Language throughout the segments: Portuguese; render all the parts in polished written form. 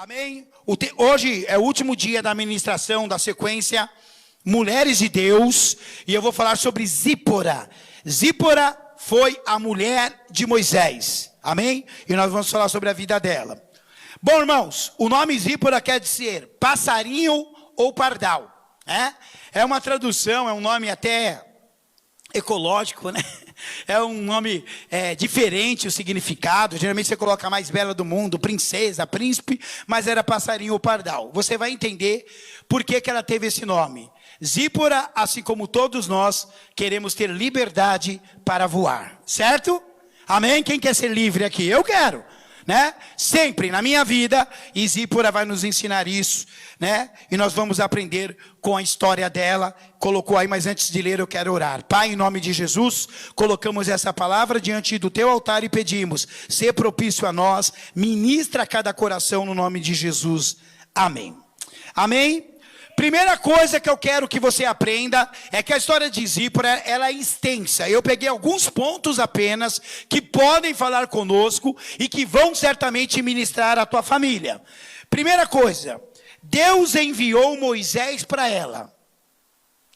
Amém? Hoje é o último dia da ministração da sequência Mulheres de Deus. E eu vou falar sobre Zípora. Zípora foi a mulher de Moisés. Amém? E nós vamos falar sobre a vida dela. Bom, irmãos, o nome Zípora quer dizer passarinho ou pardal. É uma tradução, é um nome até ecológico, né? É um nome diferente o significado. Geralmente você coloca a mais bela do mundo, princesa, príncipe, mas era passarinho ou pardal. Você vai entender por que ela teve esse nome. Zípora, assim como todos nós, queremos ter liberdade para voar, certo? Amém? Quem quer ser livre aqui? Eu quero, né? Sempre na minha vida, e Zípora vai nos ensinar isso, né? E nós vamos aprender com a história dela. Colocou aí, mas antes de ler eu quero orar. Pai, em nome de Jesus, colocamos essa palavra diante do teu altar e pedimos, ser propício a nós, ministra a cada coração no nome de Jesus. Amém. Amém? Primeira coisa que eu quero que você aprenda é que a história de Zípora, ela é extensa. Eu peguei alguns pontos apenas que podem falar conosco e que vão certamente ministrar a tua família. Primeira coisa, Deus enviou Moisés para ela.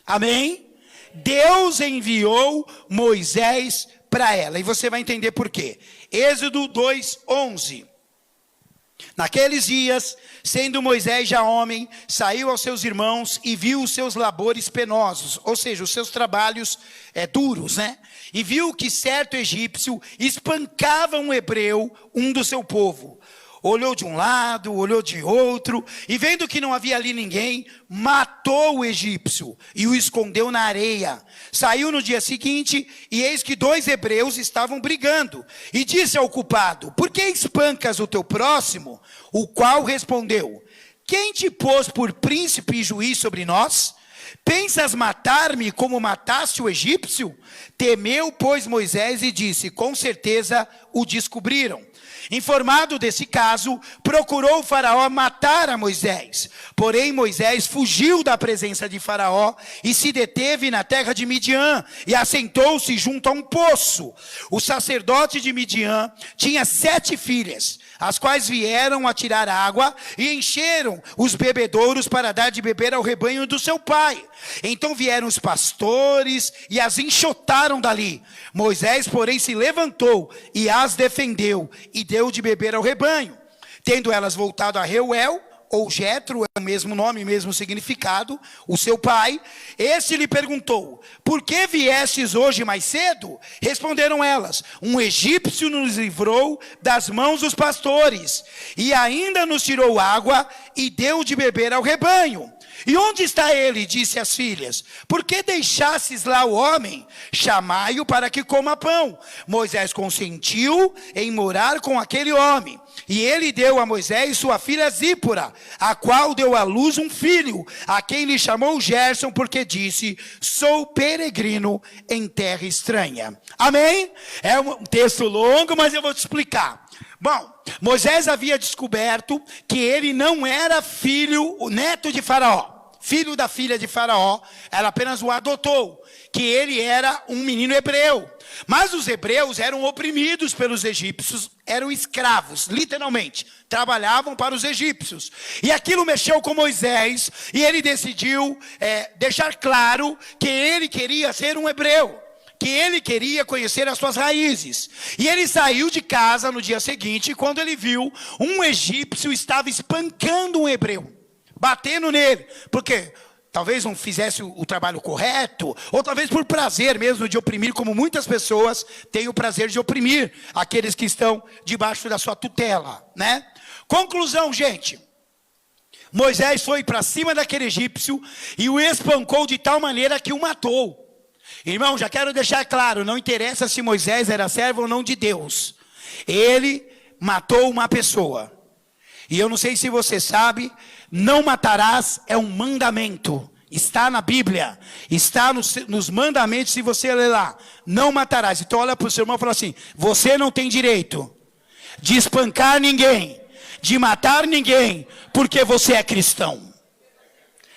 Amém? Deus enviou Moisés para ela. E você vai entender por quê. Êxodo 2:11. Naqueles dias, sendo Moisés já homem, saiu aos seus irmãos e viu os seus labores penosos, ou seja, os seus trabalhos duros, né? E viu que certo egípcio espancava um hebreu, um do seu povo. Olhou de um lado, olhou de outro, e vendo que não havia ali ninguém, matou o egípcio e o escondeu na areia. Saiu no dia seguinte, e eis que 2 hebreus estavam brigando. E disse ao culpado: por que espancas o teu próximo? O qual respondeu: quem te pôs por príncipe e juiz sobre nós? Pensas matar-me como mataste o egípcio? Temeu, pois, Moisés e disse: com certeza o descobriram. Informado desse caso, procurou o faraó matar a Moisés. Porém, Moisés fugiu da presença de faraó e se deteve na terra de Midian e assentou-se junto a um poço. O sacerdote de Midian tinha 7 filhas, as quais vieram a tirar água e encheram os bebedouros para dar de beber ao rebanho do seu pai. Então vieram os pastores e as enxotaram dali. Moisés, porém, se levantou e as defendeu e deu de beber ao rebanho. Tendo elas voltado a Reuel, ou Jetro, é o mesmo nome, mesmo significado, o seu pai, este lhe perguntou: por que viestes hoje mais cedo? Responderam elas: um egípcio nos livrou das mãos dos pastores, e ainda nos tirou água e deu de beber ao rebanho. E onde está ele? Disse às filhas. Por que deixastes lá o homem? Chamai-o para que coma pão. Moisés consentiu em morar com aquele homem. E ele deu a Moisés sua filha Zípora, a qual deu à luz um filho, a quem lhe chamou Gerson, porque disse: sou peregrino em terra estranha. Amém? É um texto longo, mas eu vou te explicar. Bom, Moisés havia descoberto que ele não era neto de Faraó. Filho da filha de Faraó, ela apenas o adotou, que ele era um menino hebreu. Mas os hebreus eram oprimidos pelos egípcios, eram escravos, literalmente, trabalhavam para os egípcios. E aquilo mexeu com Moisés, e ele decidiu deixar claro que ele queria ser um hebreu, que ele queria conhecer as suas raízes. E ele saiu de casa no dia seguinte, quando ele viu um egípcio estava espancando um hebreu, batendo nele, porque talvez não fizesse o trabalho correto, ou talvez por prazer mesmo de oprimir, como muitas pessoas têm o prazer de oprimir aqueles que estão debaixo da sua tutela, né? Conclusão, gente: Moisés foi para cima daquele egípcio e o espancou de tal maneira que o matou. Irmão, já quero deixar claro, não interessa se Moisés era servo ou não de Deus. Ele matou uma pessoa. E eu não sei se você sabe, não matarás é um mandamento. Está na Bíblia, está nos mandamentos, se você ler lá. Não matarás. Então olha para o seu irmão e fala assim: você não tem direito de espancar ninguém, de matar ninguém, porque você é cristão.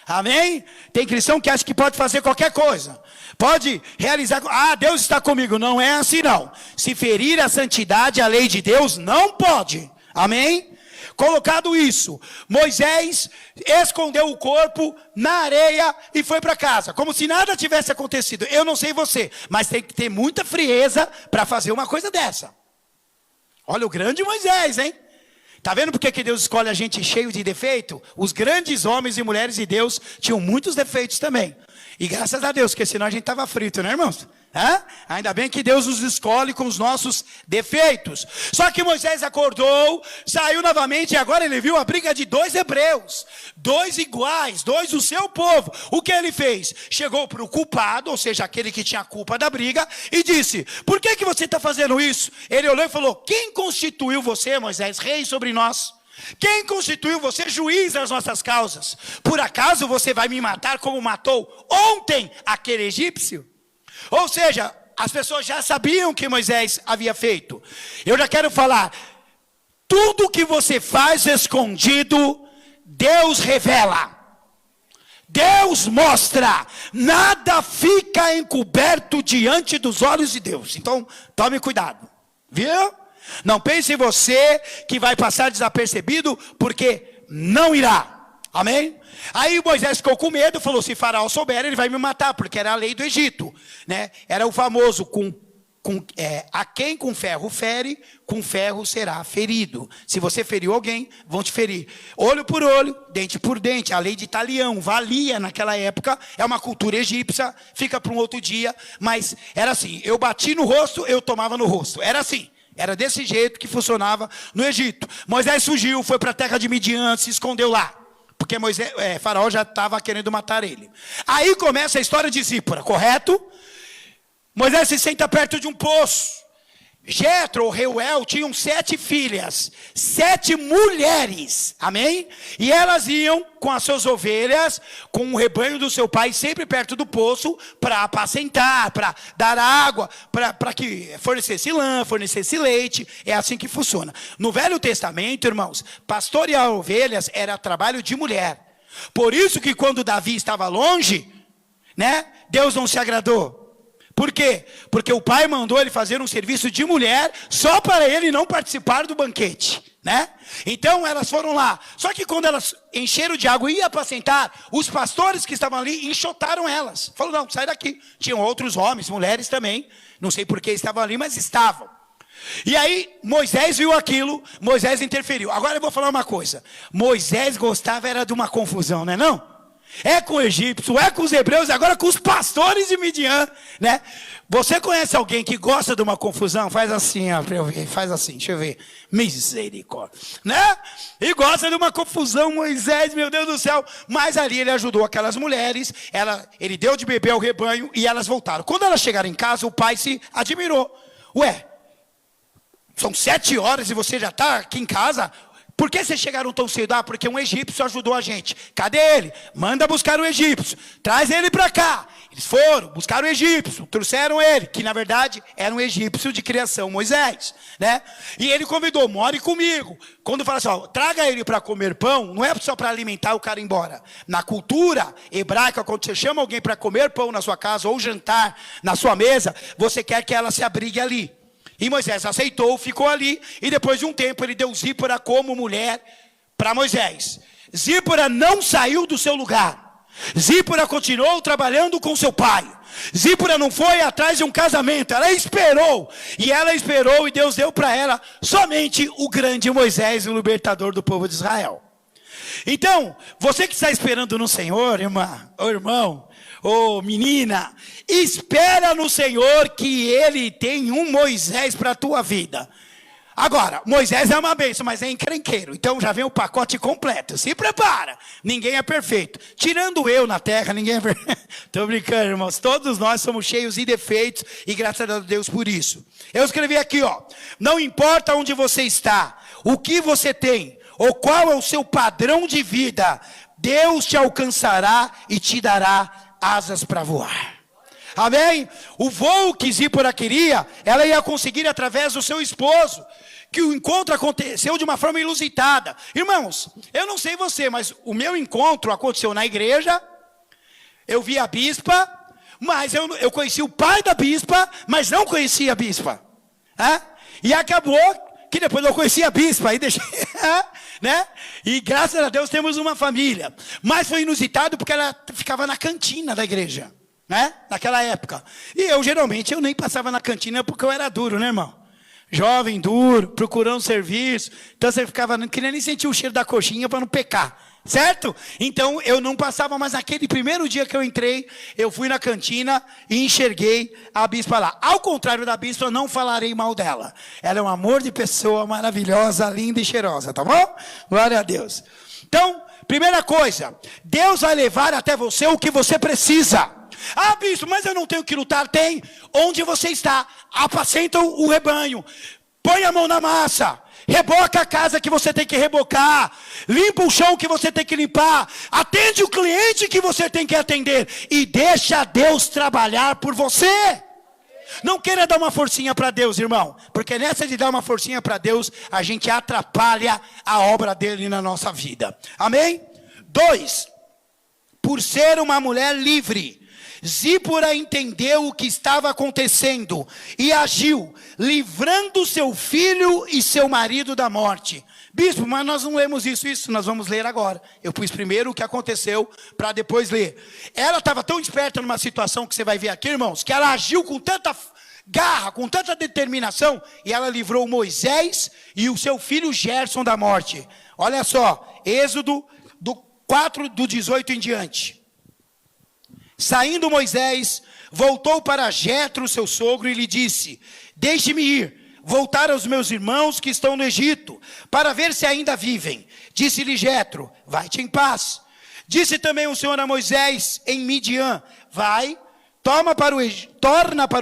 Amém? Tem cristão que acha que pode fazer qualquer coisa, pode realizar. Deus está comigo. Não é assim não. Se ferir a santidade, a lei de Deus, não pode. Amém? colocado isso, Moisés escondeu o corpo na areia e foi para casa, como se nada tivesse acontecido. Eu não sei você, mas tem que ter muita frieza para fazer uma coisa dessa. Olha o grande Moisés, hein? Tá vendo por que Deus escolhe a gente cheio de defeito? Os grandes homens e mulheres de Deus tinham muitos defeitos também. E graças a Deus, porque senão a gente estava frito, né, irmãos? Ainda bem que Deus nos escolhe com os nossos defeitos. Só que Moisés acordou, saiu novamente e agora ele viu a briga de 2 hebreus. 2 iguais, 2 do seu povo. O que ele fez? Chegou para o culpado, ou seja, aquele que tinha a culpa da briga, e disse: por que você está fazendo isso? Ele olhou e falou: quem constituiu você, Moisés, rei sobre nós? Quem constituiu você juiz das nossas causas? Por acaso você vai me matar como matou ontem aquele egípcio? Ou seja, as pessoas já sabiam o que Moisés havia feito. Eu já quero falar, tudo que você faz escondido, Deus revela. Deus mostra, nada fica encoberto diante dos olhos de Deus. Então, tome cuidado, viu? Não pense em você que vai passar desapercebido, porque não irá. Amém? Aí Moisés ficou com medo, falou: se Faraó souber, ele vai me matar, porque era a lei do Egito, né? Era o famoso a quem com ferro fere, com ferro será ferido. Se você feriu alguém, vão te ferir. Olho por olho, dente por dente. A lei de talião valia naquela época. É uma cultura egípcia, fica para um outro dia. Mas era assim, eu bati no rosto, eu tomava no rosto. Era assim. Era desse jeito que funcionava no Egito. Moisés fugiu, foi para a terra de Midian, se escondeu lá. Porque Faraó já estava querendo matar ele. Aí começa a história de Zípora, correto? Moisés se senta perto de um poço. Jetro, ou Reuel, tinham 7 filhas, 7 mulheres, amém? E elas iam com as suas ovelhas, com o rebanho do seu pai, sempre perto do poço, para apacentar, para dar água, para que fornecesse lã, fornecesse leite. É assim que funciona. No Velho Testamento, irmãos, pastorear ovelhas era trabalho de mulher. Por isso que quando Davi estava longe, né, Deus não se agradou. Por quê? Porque o pai mandou ele fazer um serviço de mulher só para ele não participar do banquete, né? Então elas foram lá. Só que quando elas encheram de água e iam apacentar, os pastores que estavam ali enxotaram elas. Falaram: não, sai daqui. Tinham outros homens, mulheres também. Não sei por que estavam ali, mas estavam. E aí Moisés viu aquilo, Moisés interferiu. Agora eu vou falar uma coisa. Moisés gostava era de uma confusão, não é não? É com o egípcio, é com os hebreus, agora com os pastores de Midian, né? Você conhece alguém que gosta de uma confusão? Faz assim, ó, para eu ver, faz assim, deixa eu ver. Misericórdia, né? E gosta de uma confusão, Moisés, meu Deus do céu. Mas ali ele ajudou aquelas mulheres, ele deu de beber ao rebanho e elas voltaram. Quando elas chegaram em casa, o pai se admirou. Ué, são 7 horas e você já está aqui em casa? Por que vocês chegaram tão cedo? Ah, porque um egípcio ajudou a gente. Cadê ele? Manda buscar o egípcio. Traz ele para cá. Eles foram, buscaram o egípcio, trouxeram ele, que na verdade era um egípcio de criação, Moisés, né? E ele convidou: more comigo. Quando fala assim, ó, traga ele para comer pão, não é só para alimentar o cara embora. Na cultura hebraica, quando você chama alguém para comer pão na sua casa, ou jantar na sua mesa, você quer que ela se abrigue ali. E Moisés aceitou, ficou ali, e depois de um tempo ele deu Zípora como mulher para Moisés. Zípora não saiu do seu lugar. Zípora continuou trabalhando com seu pai. Zípora não foi atrás de um casamento, ela esperou. E ela esperou e Deus deu para ela somente o grande Moisés, o libertador do povo de Israel. Então, você que está esperando no Senhor, irmã, ou irmão, ou menina, espera no Senhor que Ele tem um Moisés para a tua vida. Agora, Moisés é uma bênção, mas é encrenqueiro. Então já vem o pacote completo. Se prepara. Ninguém é perfeito. Tirando eu na terra, ninguém é perfeito. Estou brincando, irmãos. Todos nós somos cheios de defeitos e graças a Deus por isso. Eu escrevi aqui, ó. Não importa onde você está, o que você tem, ou qual é o seu padrão de vida, Deus te alcançará e te dará asas para voar. Amém? O voo que Zípora queria, ela ia conseguir através do seu esposo. Que o encontro aconteceu de uma forma inusitada. Irmãos, eu não sei você, mas o meu encontro aconteceu na igreja. Eu vi a bispa, mas eu conheci o pai da bispa, mas não conhecia a bispa. E acabou que depois eu conheci a bispa, aí deixei, né? E graças a Deus temos uma família. Mas foi inusitado porque ela ficava na cantina da igreja, né? Naquela época. E eu, geralmente, eu nem passava na cantina porque eu era duro, né, irmão? Jovem, duro, procurando serviço. Então você ficava, não queria nem sentir o cheiro da coxinha para não pecar. Certo? Então eu não passava, mas naquele primeiro dia que eu entrei, eu fui na cantina e enxerguei a bispa lá. Ao contrário da bispa, eu não falarei mal dela. Ela é um amor de pessoa, maravilhosa, linda e cheirosa, tá bom? Glória a Deus. Então, primeira coisa, Deus vai levar até você o que você precisa. Ah, bispo, mas eu não tenho que lutar. Tem. Onde você está, apacenta o rebanho. Põe a mão na massa. Reboca a casa que você tem que rebocar. Limpa o chão que você tem que limpar. Atende o cliente que você tem que atender. E deixa Deus trabalhar por você. Não queira dar uma forcinha para Deus, irmão. Porque nessa de dar uma forcinha para Deus, a gente atrapalha a obra dele na nossa vida. Amém? 2. Por ser uma mulher livre, Zípora entendeu o que estava acontecendo e agiu, livrando seu filho e seu marido da morte. Bispo, mas nós não lemos isso nós vamos ler agora. Eu pus primeiro o que aconteceu para depois ler. Ela estava tão esperta numa situação que você vai ver aqui, irmãos, que ela agiu com tanta garra, com tanta determinação, e ela livrou Moisés e o seu filho Gerson da morte. Olha só, Êxodo do 4, do 18 em diante. Saindo Moisés, voltou para Jetro, seu sogro, e lhe disse: deixe-me ir, voltar aos meus irmãos que estão no Egito, para ver se ainda vivem. Disse-lhe Jetro: vai-te em paz. Disse também o Senhor a Moisés em Midian: vai, torna para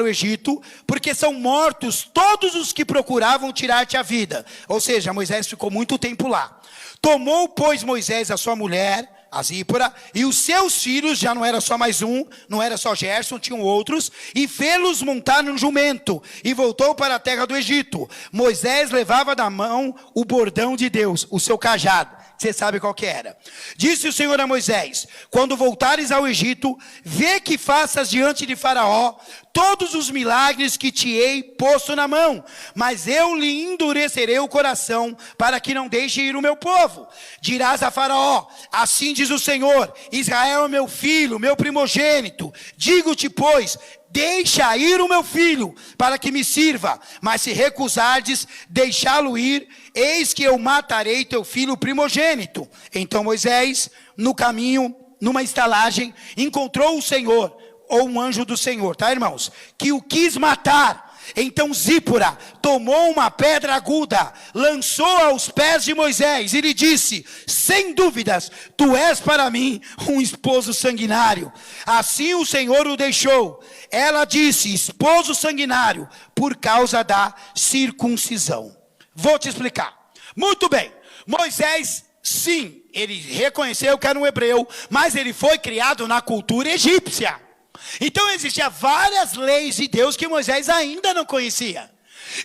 o Egito, porque são mortos todos os que procuravam tirar-te a vida. Ou seja, Moisés ficou muito tempo lá. Tomou, pois, Moisés a sua mulher, a Zípora, e os seus filhos, já não era só mais um, não era só Gerson, tinham outros, e fê-los montar num jumento, e voltou para a terra do Egito. Moisés levava da mão o bordão de Deus, o seu cajado. Você sabe qual que era. Disse o Senhor a Moisés: quando voltares ao Egito, vê que faças diante de Faraó todos os milagres que te hei posto na mão, mas eu lhe endurecerei o coração, para que não deixe ir o meu povo. Dirás a Faraó: assim diz o Senhor, Israel é meu filho, meu primogênito. Digo-te, pois, deixa ir o meu filho, para que me sirva. Mas se recusardes deixá-lo ir, eis que eu matarei teu filho primogênito. Então Moisés, no caminho, numa estalagem, encontrou o Senhor, ou um anjo do Senhor, tá, irmãos? Que o quis matar. Então Zípora tomou uma pedra aguda, lançou aos pés de Moisés e lhe disse: sem dúvidas, tu és para mim um esposo sanguinário. Assim o Senhor o deixou. Ela disse: esposo sanguinário, por causa da circuncisão. Vou te explicar. Muito bem, Moisés, sim, ele reconheceu que era um hebreu, mas ele foi criado na cultura egípcia. Então existiam várias leis de Deus que Moisés ainda não conhecia.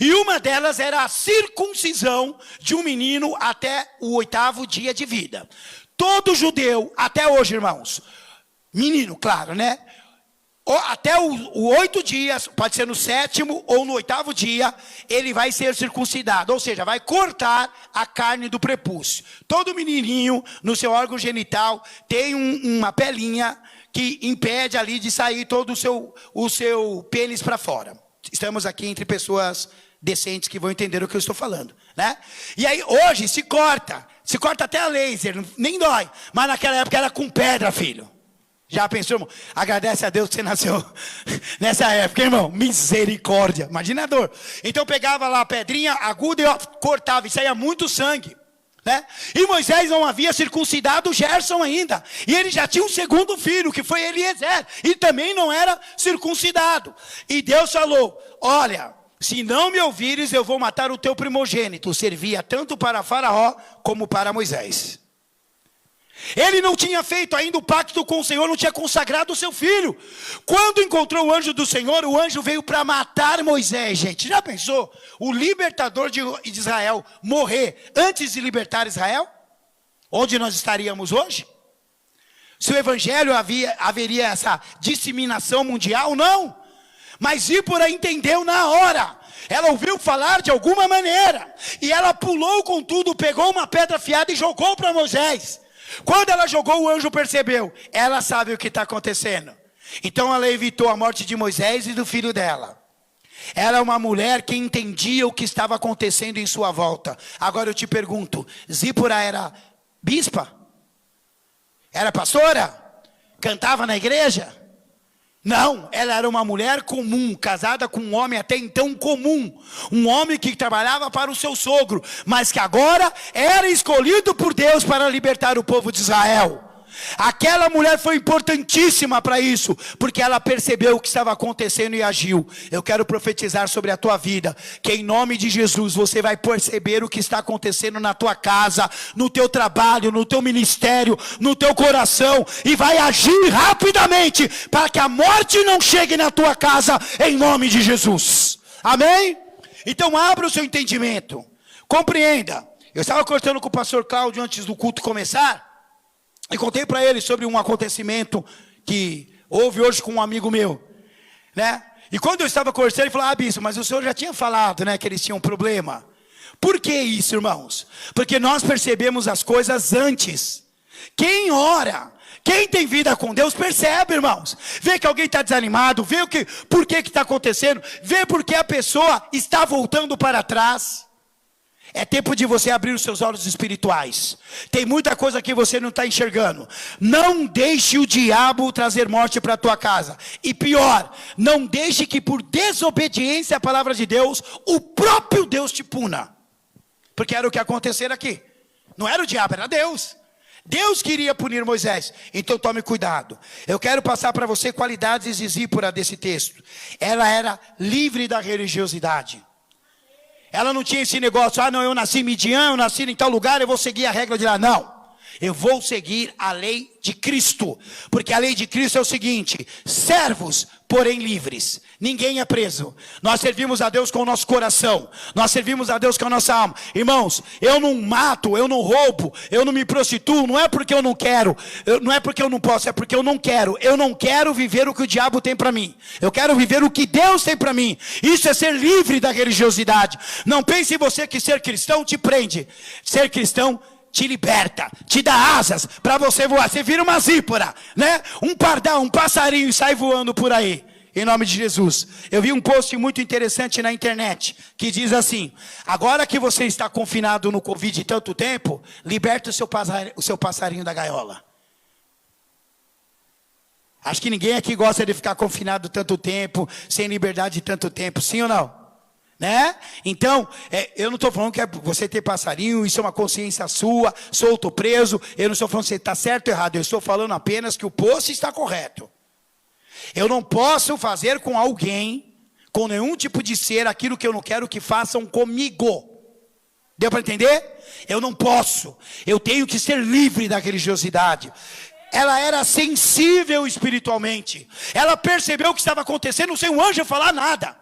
E uma delas era a circuncisão de um menino até o 8º dia de vida. Todo judeu, até hoje, irmãos, menino, claro, né? Até o 8 dias, pode ser no 7º ou no 8º dia, ele vai ser circuncidado. Ou seja, vai cortar a carne do prepúcio. Todo menininho, no seu órgão genital, tem uma pelinha que impede ali de sair todo o seu pênis para fora. Estamos aqui entre pessoas decentes que vão entender o que eu estou falando, né? E aí hoje se corta até a laser, nem dói. Mas naquela época era com pedra, filho. Já pensou, irmão? Agradece a Deus que você nasceu nessa época, irmão. Misericórdia, imagina a dor. Então pegava lá a pedrinha aguda e cortava, e saía muito sangue, né? E Moisés não havia circuncidado Gerson ainda, e ele já tinha um segundo filho, que foi Eliezer, e também não era circuncidado. E Deus falou: olha, se não me ouvires, eu vou matar o teu primogênito. Servia tanto para Faraó como para Moisés. Ele não tinha feito ainda o pacto com o Senhor, não tinha consagrado o seu filho. Quando encontrou o anjo do Senhor, o anjo veio para matar Moisés, gente. Já pensou? O libertador de Israel morrer antes de libertar Israel? Onde nós estaríamos hoje? Se o evangelho haveria essa disseminação mundial? Não. Mas Zípora entendeu na hora. Ela ouviu falar de alguma maneira. E ela pulou com tudo, pegou uma pedra afiada e jogou para Moisés. Quando ela jogou, o anjo percebeu. Ela sabe o que está acontecendo. Então ela evitou a morte de Moisés e do filho dela. Ela é uma mulher que entendia o que estava acontecendo em sua volta. Agora eu te pergunto, Zípora era bispa? Era pastora? Cantava na igreja? Não, ela era uma mulher comum, casada com um homem até então comum. Um homem que trabalhava para o seu sogro, mas que agora era escolhido por Deus para libertar o povo de Israel. Aquela mulher foi importantíssima para isso, porque ela percebeu o que estava acontecendo e agiu. Eu quero profetizar sobre a tua vida, que em nome de Jesus você vai perceber o que está acontecendo na tua casa, no teu trabalho, no teu ministério, no teu coração, e vai agir rapidamente, para que a morte não chegue na tua casa, em nome de Jesus. Amém? Então abra o seu entendimento, compreenda. Eu estava conversando com o pastor Cláudio antes do culto começar, e contei para ele sobre um acontecimento que houve hoje com um amigo meu, né? E quando eu estava conversando, ele falou, bispo, mas o senhor já tinha falado, né, que eles tinham um problema. Por que isso, irmãos? Porque nós percebemos as coisas antes. Quem ora, quem tem vida com Deus, percebe, irmãos. Vê que alguém está desanimado, vê por que está acontecendo, vê por que a pessoa está voltando para trás. É tempo de você abrir os seus olhos espirituais. Tem muita coisa que você não está enxergando. Não deixe o diabo trazer morte para a tua casa. E pior, não deixe que por desobediência à palavra de Deus, o próprio Deus te puna. Porque era o que aconteceu aqui. Não era o diabo, era Deus. Deus queria punir Moisés. Então tome cuidado. Eu quero passar para você qualidades de Zípora desse texto. Ela era livre da religiosidade. Ela não tinha esse negócio, não, eu nasci em Midian, eu nasci em tal lugar, eu vou seguir a regra de lá. Não, eu vou seguir a lei de Cristo. Porque a lei de Cristo é o seguinte, servos, porém livres. Ninguém é preso. Nós servimos a Deus com o nosso coração. Nós servimos a Deus com a nossa alma. Irmãos, eu não mato, eu não roubo, eu não me prostituo. Não é porque eu não quero, não é porque eu não posso, é porque eu não quero. Eu não quero viver o que o diabo tem para mim. Eu quero viver o que Deus tem para mim. Isso é ser livre da religiosidade. Não pense em você que ser cristão te prende. Ser cristão te liberta, te dá asas para você voar. Você vira uma Zípora, né? Um pardal, um passarinho e sai voando por aí. Em nome de Jesus. Eu vi um post muito interessante na internet, que diz assim, agora que você está confinado no Covid tanto tempo, liberta o seu passarinho da gaiola. Acho que ninguém aqui gosta de ficar confinado tanto tempo, sem liberdade tanto tempo, sim ou não? Né? Então, eu não estou falando que é você ter passarinho, isso é uma consciência sua, solto, preso. Eu não estou falando se está certo ou errado, eu estou falando apenas que o post está correto. Eu não posso fazer com alguém, com nenhum tipo de ser, aquilo que eu não quero que façam comigo. Deu para entender? Eu não posso. Eu tenho que ser livre da religiosidade. Ela era sensível espiritualmente. Ela percebeu o que estava acontecendo sem um anjo falar nada.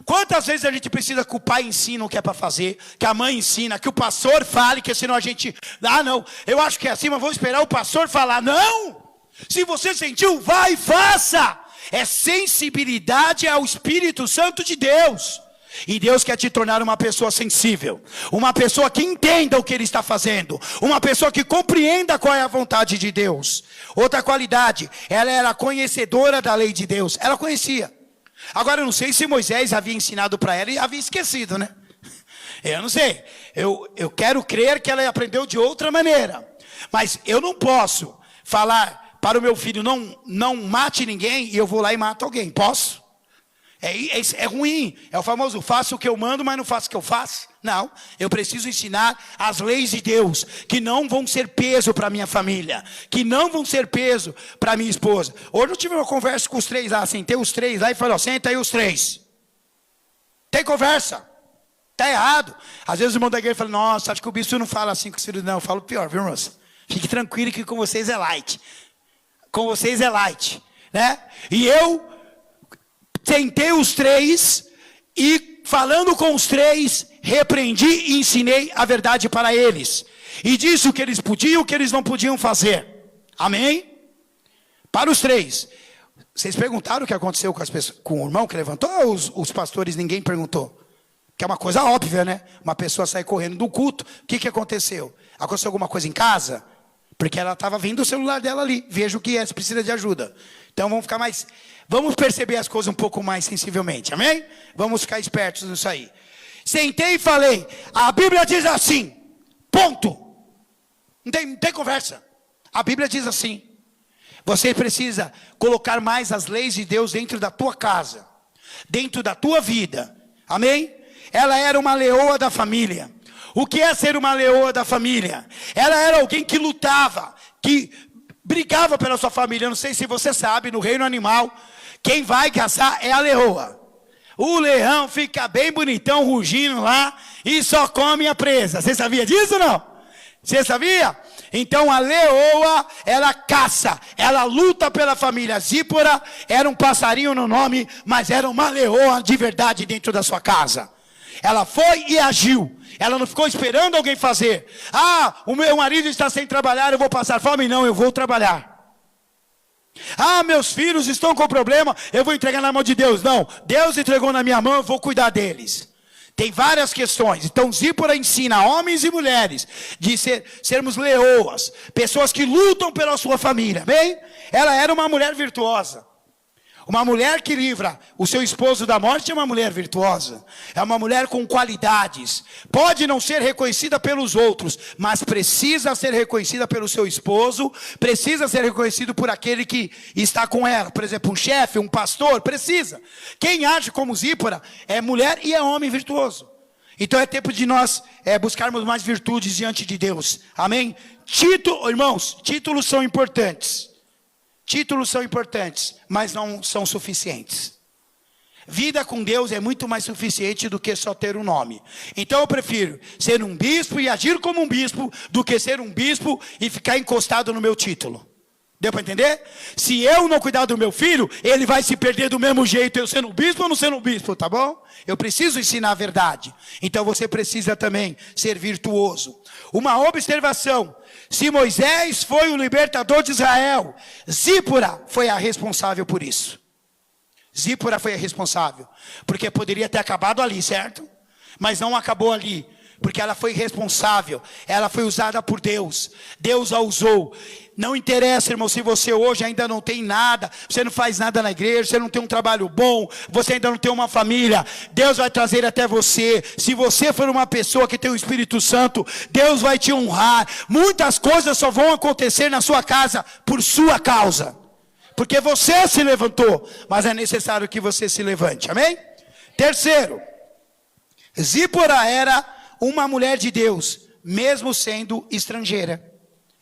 Quantas vezes a gente precisa que o pai ensine o que é para fazer, que a mãe ensina, que o pastor fale, que senão a gente... não, eu acho que é assim, mas vou esperar o pastor falar. Não! Se você sentiu, vai e faça! É sensibilidade ao Espírito Santo de Deus. E Deus quer te tornar uma pessoa sensível. Uma pessoa que entenda o que Ele está fazendo. Uma pessoa que compreenda qual é a vontade de Deus. Outra qualidade, ela era conhecedora da lei de Deus. Ela conhecia. Agora eu não sei se Moisés havia ensinado para ela e havia esquecido, né? Eu não sei. Eu quero crer que ela aprendeu de outra maneira. Mas eu não posso falar para o meu filho, não mate ninguém, e eu vou lá e mato alguém. Posso? É ruim. É o famoso, faço o que eu mando, mas não faço o que eu faço. Não, eu preciso ensinar as leis de Deus, que não vão ser peso para minha família, que não vão ser peso para minha esposa. Hoje eu tive uma conversa com os três lá, sentei os três lá e falei, senta aí os três. Tem conversa. Está errado. Às vezes o irmão da igreja fala, nossa, acho que o bispo não fala assim com os filhos. Não, eu falo pior, viu, irmãos? Fique tranquilo que com vocês é light. Com vocês é light, né? E eu sentei os três e falando com os três, repreendi e ensinei a verdade para eles. E disse o que eles podiam e o que eles não podiam fazer. Amém? Para os três. Vocês perguntaram o que aconteceu com as pessoas, com o irmão que levantou, ou os pastores ninguém perguntou? Que é uma coisa óbvia, né? Uma pessoa sai correndo do culto, o que aconteceu? Aconteceu alguma coisa em casa? Porque ela estava vendo o celular dela ali, veja o que é, se precisa de ajuda. Então vamos perceber as coisas um pouco mais sensivelmente, amém? Vamos ficar espertos nisso aí. Sentei e falei, a Bíblia diz assim, ponto. Não tem conversa. A Bíblia diz assim. Você precisa colocar mais as leis de Deus dentro da tua casa, dentro da tua vida, amém? Ela era uma leoa da família. O que é ser uma leoa da família? Ela era alguém que lutava, que brigava pela sua família. Eu não sei se você sabe, no reino animal, quem vai caçar é a leoa. O leão fica bem bonitão, rugindo lá, e só come a presa. Você sabia disso ou não? Você sabia? Então a leoa, ela caça, ela luta pela família. Zípora era um passarinho no nome, mas era uma leoa de verdade dentro da sua casa. Ela foi e agiu. Ela não ficou esperando alguém fazer. Ah, o meu marido está sem trabalhar, eu vou passar fome. Não, eu vou trabalhar. Ah, meus filhos estão com problema, eu vou entregar na mão de Deus. Não, Deus entregou na minha mão, eu vou cuidar deles. Tem várias questões. Então Zípora ensina homens e mulheres de sermos leoas, pessoas que lutam pela sua família, bem? Ela era uma mulher virtuosa. Uma mulher que livra o seu esposo da morte é uma mulher virtuosa. É uma mulher com qualidades. Pode não ser reconhecida pelos outros, mas precisa ser reconhecida pelo seu esposo, precisa ser reconhecido por aquele que está com ela. Por exemplo, um chefe, um pastor, precisa. Quem age como Zípora é mulher e é homem virtuoso. Então é tempo de nós buscarmos mais virtudes diante de Deus. Amém? Irmãos, títulos são importantes. Títulos são importantes, mas não são suficientes. Vida com Deus é muito mais suficiente do que só ter um nome. Então eu prefiro ser um bispo e agir como um bispo, do que ser um bispo e ficar encostado no meu título. Deu para entender? Se eu não cuidar do meu filho, ele vai se perder do mesmo jeito, eu sendo um bispo ou não sendo um bispo, tá bom? Eu preciso ensinar a verdade. Então você precisa também ser virtuoso. Uma observação: se Moisés foi o libertador de Israel, Zípora foi a responsável por isso. Zípora foi a responsável, porque poderia ter acabado ali, certo? Mas não acabou ali, porque ela foi responsável, ela foi usada por Deus. Deus a usou. Não interessa, irmão, se você hoje ainda não tem nada, você não faz nada na igreja, você não tem um trabalho bom, você ainda não tem uma família, Deus vai trazer até você. Se você for uma pessoa que tem o Espírito Santo, Deus vai te honrar. Muitas coisas só vão acontecer na sua casa por sua causa, porque você se levantou, mas é necessário que você se levante, amém? Terceiro, Zípora era uma mulher de Deus, mesmo sendo estrangeira.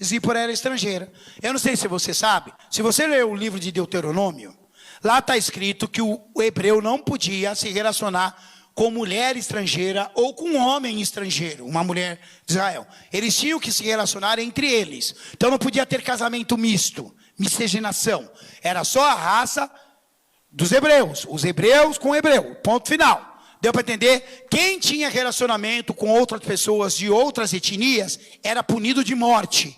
Zípora era estrangeira. Eu não sei se você sabe, se você ler o livro de Deuteronômio, lá está escrito que o hebreu não podia se relacionar com mulher estrangeira ou com homem estrangeiro, uma mulher de Israel. Eles tinham que se relacionar entre eles. Então não podia ter casamento misto, miscigenação. Era só a raça dos hebreus, os hebreus com o hebreu, ponto final. Deu para entender? Quem tinha relacionamento com outras pessoas de outras etnias era punido de morte.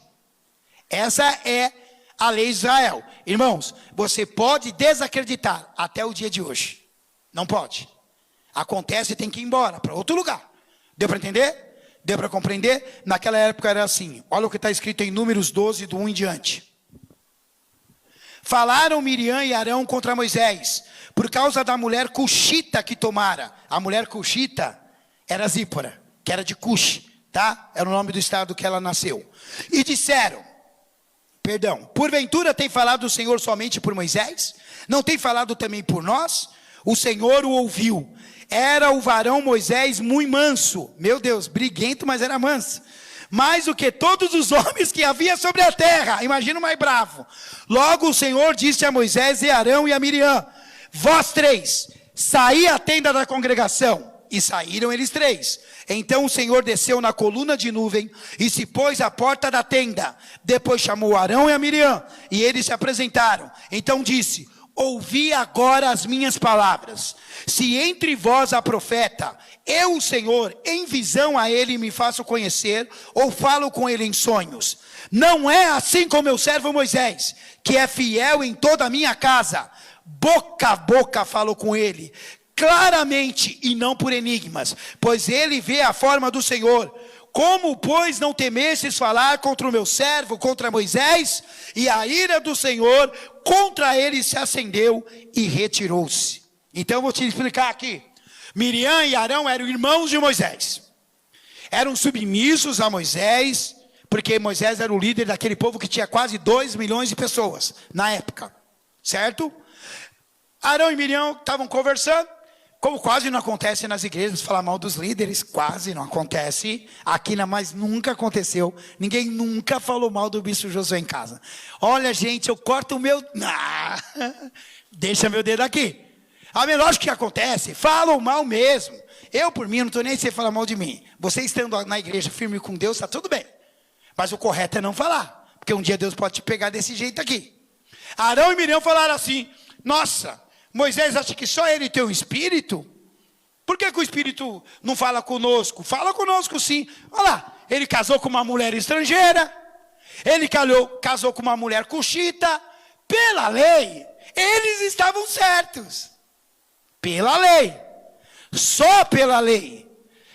Essa é a lei de Israel. Irmãos, você pode desacreditar até o dia de hoje. Não pode. Acontece e tem que ir embora para outro lugar. Deu para entender? Deu para compreender? Naquela época era assim. Olha o que está escrito em Números 12, do 1 em diante. Falaram Miriam e Arão contra Moisés, por causa da mulher cuxita que tomara. A mulher cuxita era Zípora, que era de Cuxi, tá? Era o nome do estado que ela nasceu. E disseram, porventura tem falado o Senhor somente por Moisés? Não tem falado também por nós? O Senhor o ouviu. Era o varão Moisés muito manso. Meu Deus, briguento, mas era manso. Mais do que todos os homens que havia sobre a terra. Imagina o mais bravo. Logo o Senhor disse a Moisés e a Arão e a Miriam: vós três, saí à tenda da congregação. E saíram eles três. Então o Senhor desceu na coluna de nuvem e se pôs à porta da tenda. Depois chamou Arão e a Miriam e eles se apresentaram. Então disse: ouvi agora as minhas palavras. Se entre vós há profeta, eu, o Senhor, em visão a ele me faço conhecer, ou falo com ele em sonhos. Não é assim com meu servo Moisés, que é fiel em toda a minha casa. boca a boca falou com ele, claramente e não por enigmas, pois ele vê a forma do Senhor. Como, pois, não temestes falar contra o meu servo, contra Moisés? E a ira do Senhor contra ele se acendeu e retirou-se. Então eu vou te explicar aqui. Miriam e Arão eram irmãos de Moisés. Eram submissos a Moisés, porque Moisés era o líder daquele povo que tinha quase 2 milhões de pessoas na época. Certo? Arão e Miriam estavam conversando. Como quase não acontece nas igrejas, falar mal dos líderes, quase não acontece. Aqui mas nunca aconteceu. Ninguém nunca falou mal do bispo Josué em casa. Olha, gente, eu corto o meu... deixa meu dedo aqui. Lógico que acontece, falam mal mesmo. Eu, por mim, não estou nem sem falar mal de mim. Você estando na igreja firme com Deus, está tudo bem. Mas o correto é não falar. Porque um dia Deus pode te pegar desse jeito aqui. Arão e Miriam falaram assim, nossa... Moisés acha que só ele tem um espírito? Por que o espírito não fala conosco? Fala conosco sim. Olha lá, ele casou com uma mulher estrangeira. Ele casou com uma mulher cuxita. Pela lei, eles estavam certos. Pela lei. Só pela lei.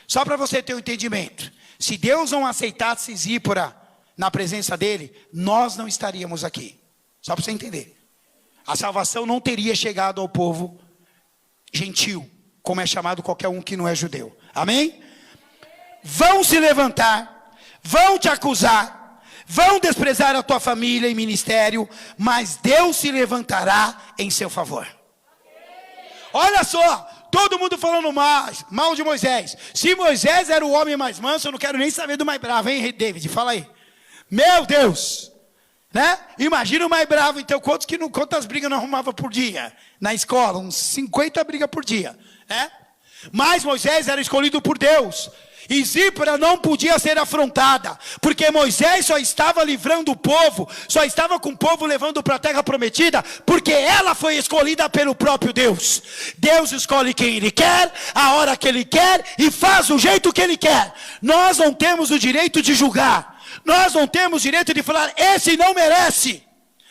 Só para você ter um entendimento. Se Deus não aceitasse Zípora na presença dele, nós não estaríamos aqui. Só para você entender. A salvação não teria chegado ao povo gentil, como é chamado qualquer um que não é judeu. Amém? Vão se levantar, vão te acusar, vão desprezar a tua família e ministério, mas Deus se levantará em seu favor. Olha só, todo mundo falando mal de Moisés. Se Moisés era o homem mais manso, eu não quero nem saber do mais bravo, hein, David? Fala aí. Meu Deus! Né? Imagina o mais bravo, então, quantas brigas não arrumava por dia? Na escola, uns 50 brigas por dia. Né? Mas Moisés era escolhido por Deus. E Zípora não podia ser afrontada. Porque Moisés só estava livrando o povo. Só estava com o povo levando para a terra prometida. Porque ela foi escolhida pelo próprio Deus. Deus escolhe quem Ele quer, a hora que Ele quer. E faz do jeito que Ele quer. Nós não temos o direito de julgar. Nós não temos direito de falar, esse não merece.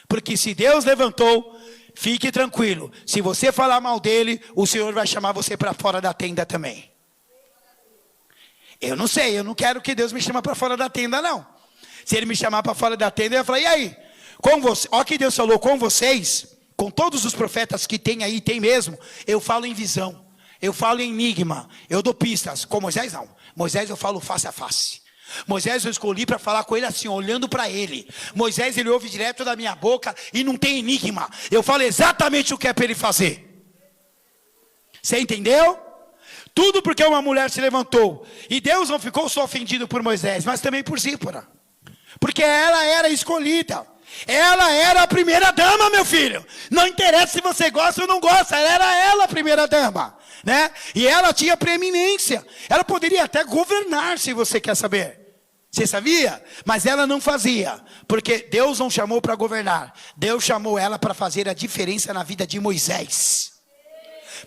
Porque se Deus levantou, fique tranquilo. Se você falar mal dele, o Senhor vai chamar você para fora da tenda também. Eu não sei, eu não quero que Deus me chame para fora da tenda, não. Se Ele me chamar para fora da tenda, eu ia falar, e aí? Olha o que Deus falou com vocês, com todos os profetas que tem aí, tem mesmo. Eu falo em visão, eu falo em enigma, eu dou pistas. Com Moisés não, Moisés eu falo face a face. Moisés eu escolhi para falar com ele assim, olhando para ele. Moisés ele ouve direto da minha boca e não tem enigma. Eu falo exatamente o que é para ele fazer. Você entendeu? Tudo porque uma mulher se levantou. E Deus não ficou só ofendido por Moisés, mas também por Zípora. Porque ela era escolhida. Ela era a primeira dama, meu filho. Não interessa se você gosta ou não gosta. Ela a primeira dama, né? E ela tinha preeminência. Ela poderia até governar, se você quer saber. Você sabia? Mas ela não fazia. Porque Deus não chamou para governar. Deus chamou ela para fazer a diferença na vida de Moisés.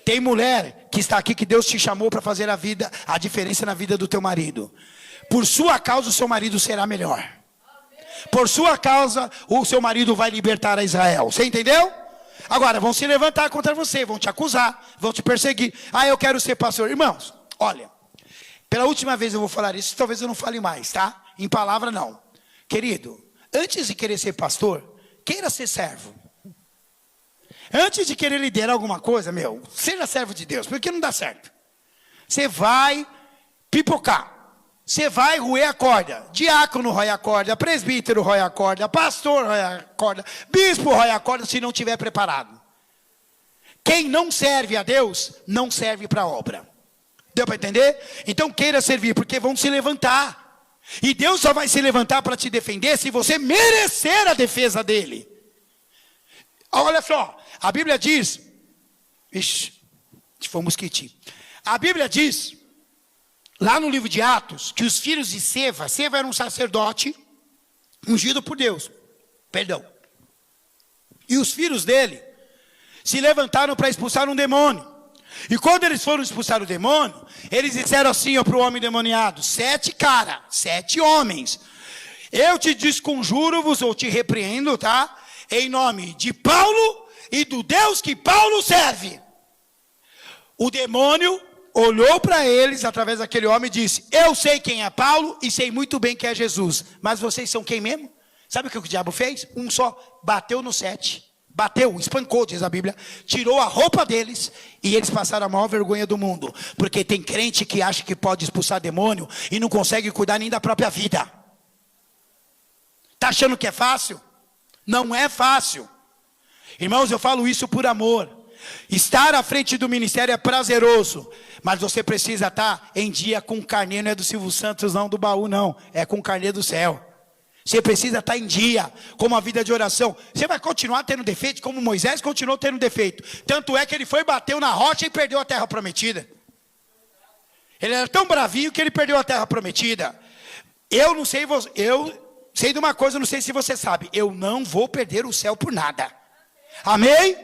Tem mulher que está aqui que Deus te chamou para fazer a diferença na vida do teu marido. Por sua causa o seu marido será melhor. Por sua causa o seu marido vai libertar a Israel. Você entendeu? Agora vão se levantar contra você, vão te acusar, vão te perseguir. Eu quero ser pastor. Irmãos, olha, pela última vez eu vou falar isso, talvez eu não fale mais, tá? Em palavra não. Querido, antes de querer ser pastor, queira ser servo. Antes de querer liderar alguma coisa, seja servo de Deus, porque não dá certo. Você vai pipocar. Você vai roer a corda. Diácono rói a corda, presbítero rói a corda, pastor rói a corda, bispo rói a corda se não estiver preparado. Quem não serve a Deus, não serve para a obra. Deu para entender? Então queira servir, porque vão se levantar. E Deus só vai se levantar para te defender se você merecer a defesa dele. Olha só, a Bíblia diz... Ixi, foi um mosquitinho. A Bíblia diz... Lá no livro de Atos, que os filhos de Seva era um sacerdote ungido por Deus. E os filhos dele se levantaram para expulsar um demônio. E quando eles foram expulsar o demônio, eles disseram assim para o homem demoniado: 7 homens. Eu te desconjuro-vos ou te repreendo, tá? Em nome de Paulo e do Deus que Paulo serve. O demônio olhou para eles através daquele homem e disse: eu sei quem é Paulo e sei muito bem quem é Jesus, mas vocês são quem mesmo? Sabe o que o diabo fez? Um só bateu no 7, bateu, espancou, diz a Bíblia, tirou a roupa deles e eles passaram a maior vergonha do mundo, porque tem crente que acha que pode expulsar demônio e não consegue cuidar nem da própria vida. Está achando que é fácil? Não é fácil. Irmãos, eu falo isso por amor. Estar à frente do ministério é prazeroso, mas você precisa estar em dia com o carnê, não é do Silvio Santos não, do baú não, é com o carnê do céu. Você precisa estar em dia com uma vida de oração. Você vai continuar tendo defeito, como Moisés continuou tendo defeito. Tanto é que ele foi, bateu na rocha e perdeu a terra prometida. Ele era tão bravinho que ele perdeu a terra prometida. Eu não sei, eu sei de uma coisa, não sei se você sabe, eu não vou perder o céu por nada. Amém?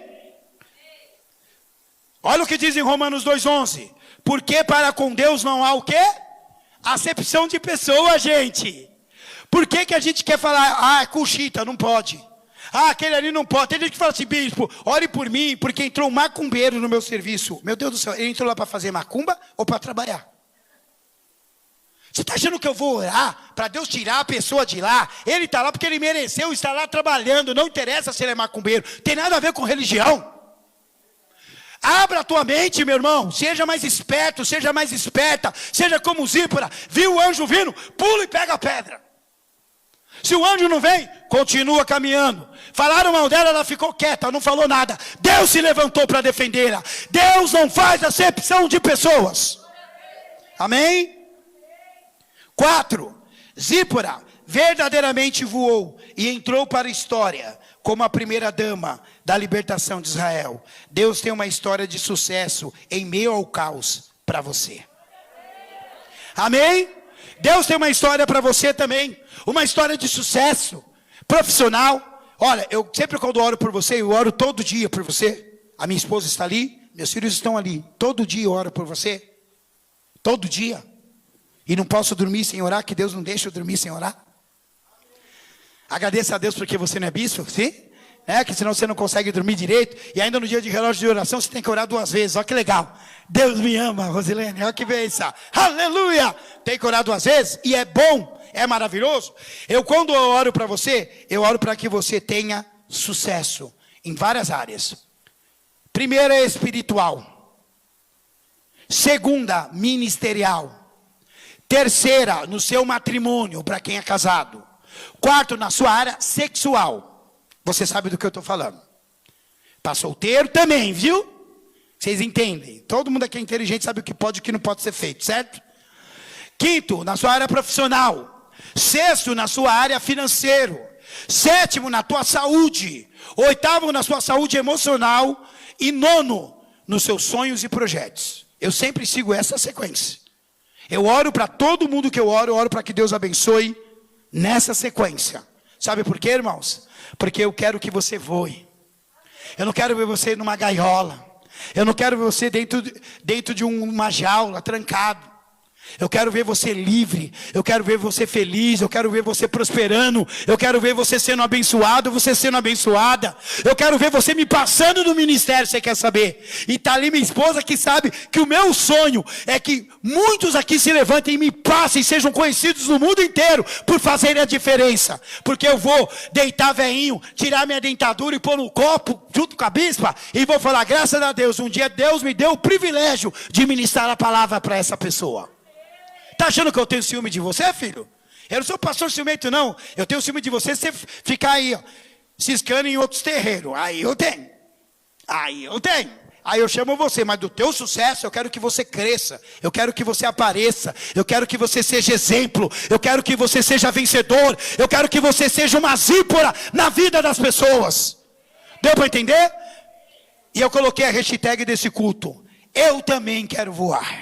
Olha o que diz em Romanos 2,11. Porque para com Deus não há o quê? Acepção de pessoa, gente. Por que a gente quer falar, cuxita, não pode. Aquele ali não pode. Tem gente que fala assim, bispo, ore por mim, porque entrou um macumbeiro no meu serviço. Meu Deus do céu, ele entrou lá para fazer macumba ou para trabalhar? Você está achando que eu vou orar para Deus tirar a pessoa de lá? Ele está lá porque ele mereceu estar lá trabalhando. Não interessa se ele é macumbeiro. Tem nada a ver com religião. Abra a tua mente, meu irmão. Seja mais esperto, seja mais esperta. Seja como Zípora. Viu o anjo vindo? Pula e pega a pedra. Se o anjo não vem, continua caminhando. Falaram mal dela, ela ficou quieta, não falou nada. Deus se levantou para defendê-la. Deus não faz acepção de pessoas. Amém? 4. Zípora verdadeiramente voou e entrou para a história como a primeira dama da libertação de Israel. Deus tem uma história de sucesso em meio ao caos para você. Amém? Deus tem uma história para você também. Uma história de sucesso profissional. Olha, eu sempre quando oro por você, eu oro todo dia por você. A minha esposa está ali, meus filhos estão ali. Todo dia eu oro por você. Todo dia. E não posso dormir sem orar, que Deus não deixa eu dormir sem orar. Agradeça a Deus porque você não é bispo, sim? Que senão você não consegue dormir direito. E ainda no dia de relógio de oração você tem que orar 2 vezes. Olha que legal. Deus me ama, Rosilene. Olha que bênção. Aleluia. Tem que orar 2 vezes. E é bom, é maravilhoso. Quando eu oro para você, eu oro para que você tenha sucesso em várias áreas. Primeira é espiritual. Segunda, ministerial. Terceira, no seu matrimônio, para quem é casado. 4, na sua área sexual. Você sabe do que eu estou falando. Para solteiro também, viu? Vocês entendem. Todo mundo aqui é inteligente, sabe o que pode e o que não pode ser feito, certo? 5, na sua área profissional. 6, na sua área financeiro. 7, na tua saúde. 8, na sua saúde emocional. E 9, nos seus sonhos e projetos. Eu sempre sigo essa sequência. Eu oro para todo mundo que eu oro para que Deus abençoe nessa sequência. Sabe por quê, irmãos? Porque eu quero que você voe. Eu não quero ver você numa gaiola. Eu não quero ver você dentro de uma jaula, trancado. Eu quero ver você livre. Eu quero ver você feliz. Eu quero ver você prosperando. Eu quero ver você sendo abençoado, você sendo abençoada. Eu quero ver você me passando no ministério, você quer saber? E está ali minha esposa que sabe que o meu sonho é que muitos aqui se levantem e me passem, sejam conhecidos no mundo inteiro por fazerem a diferença. Porque eu vou deitar velhinho, tirar minha dentadura e pôr no copo junto com a bispa e vou falar, graças a Deus, um dia Deus me deu o privilégio de ministrar a palavra para essa pessoa. Está achando que eu tenho ciúme de você, filho? Eu não sou pastor ciumento, não. Eu tenho ciúme de você ficar aí, ciscando em outros terreiros. Aí eu tenho. Aí eu chamo você, mas do teu sucesso eu quero que você cresça. Eu quero que você apareça. Eu quero que você seja exemplo. Eu quero que você seja vencedor. Eu quero que você seja uma zípora na vida das pessoas. Deu para entender? E eu coloquei a hashtag desse culto. Eu também quero voar.